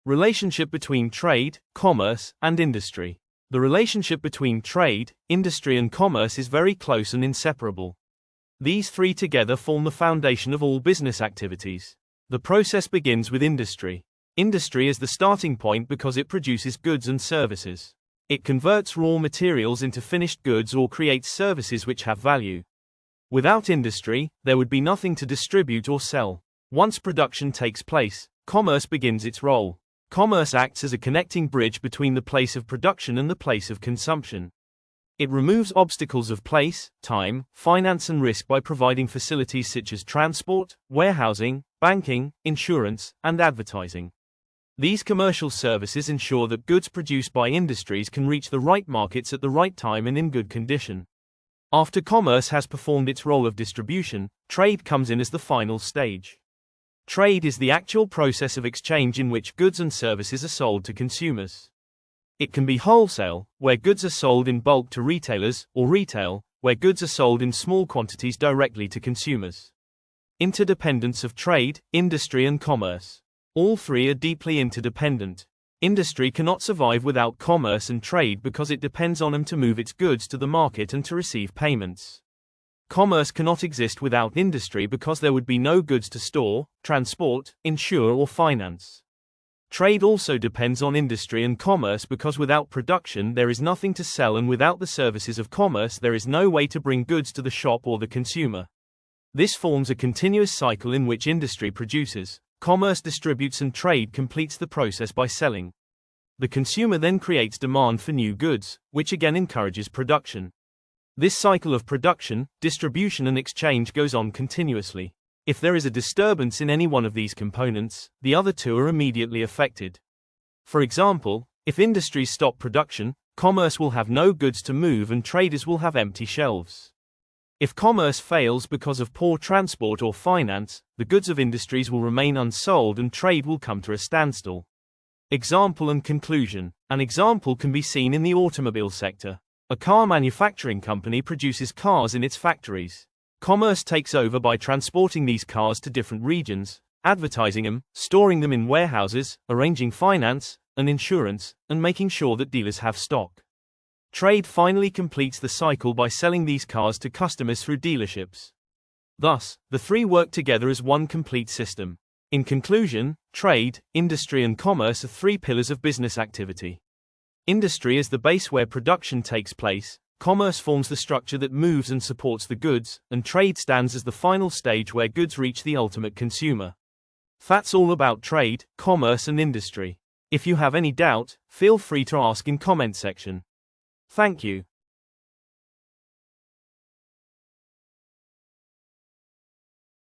Relationship between trade, commerce, and industry. The relationship between trade, industry, and commerce is very close and inseparable. These three together form the foundation of all business activities. The process begins with industry. Industry is the starting point because it produces goods and services. It converts raw materials into finished goods or creates services which have value. Without industry, there would be nothing to distribute or sell. Once production takes place, commerce begins its role. Commerce acts as a connecting bridge between the place of production and the place of consumption. It removes obstacles of place, time, finance, and risk by providing facilities such as transport, warehousing, banking, insurance, and advertising. These commercial services ensure that goods produced by industries can reach the right markets at the right time and in good condition. After commerce has performed its role of distribution, trade comes in as the final stage. Trade is the actual process of exchange in which goods and services are sold to consumers. It can be wholesale, where goods are sold in bulk to retailers, or retail, where goods are sold in small quantities directly to consumers. Interdependence of trade, industry, and commerce. All three are deeply interdependent. Industry cannot survive without commerce and trade because it depends on them to move its goods to the market and to receive payments. Commerce cannot exist without industry because there would be no goods to store, transport, insure, or finance. Trade also depends on industry and commerce because without production there is nothing to sell, and without the services of commerce there is no way to bring goods to the shop or the consumer. This forms a continuous cycle in which industry produces, commerce distributes, and trade completes the process by selling. The consumer then creates demand for new goods, which again encourages production. This cycle of production, distribution, and exchange goes on continuously. If there is a disturbance in any one of these components, the other two are immediately affected. For example, if industries stop production, commerce will have no goods to move and traders will have empty shelves. If commerce fails because of poor transport or finance, the goods of industries will remain unsold and trade will come to a standstill. Example and conclusion. An example can be seen in the automobile sector. A car manufacturing company produces cars in its factories. Commerce takes over by transporting these cars to different regions, advertising them, storing them in warehouses, arranging finance and insurance, and making sure that dealers have stock. Trade finally completes the cycle by selling these cars to customers through dealerships. Thus, the three work together as one complete system. In conclusion, trade, industry, and commerce are three pillars of business activity. Industry is the base where production takes place, commerce forms the structure that moves and supports the goods, and trade stands as the final stage where goods reach the ultimate consumer. That's all about trade, commerce, and industry. If you have any doubt, feel free to ask in comment section. Thank you.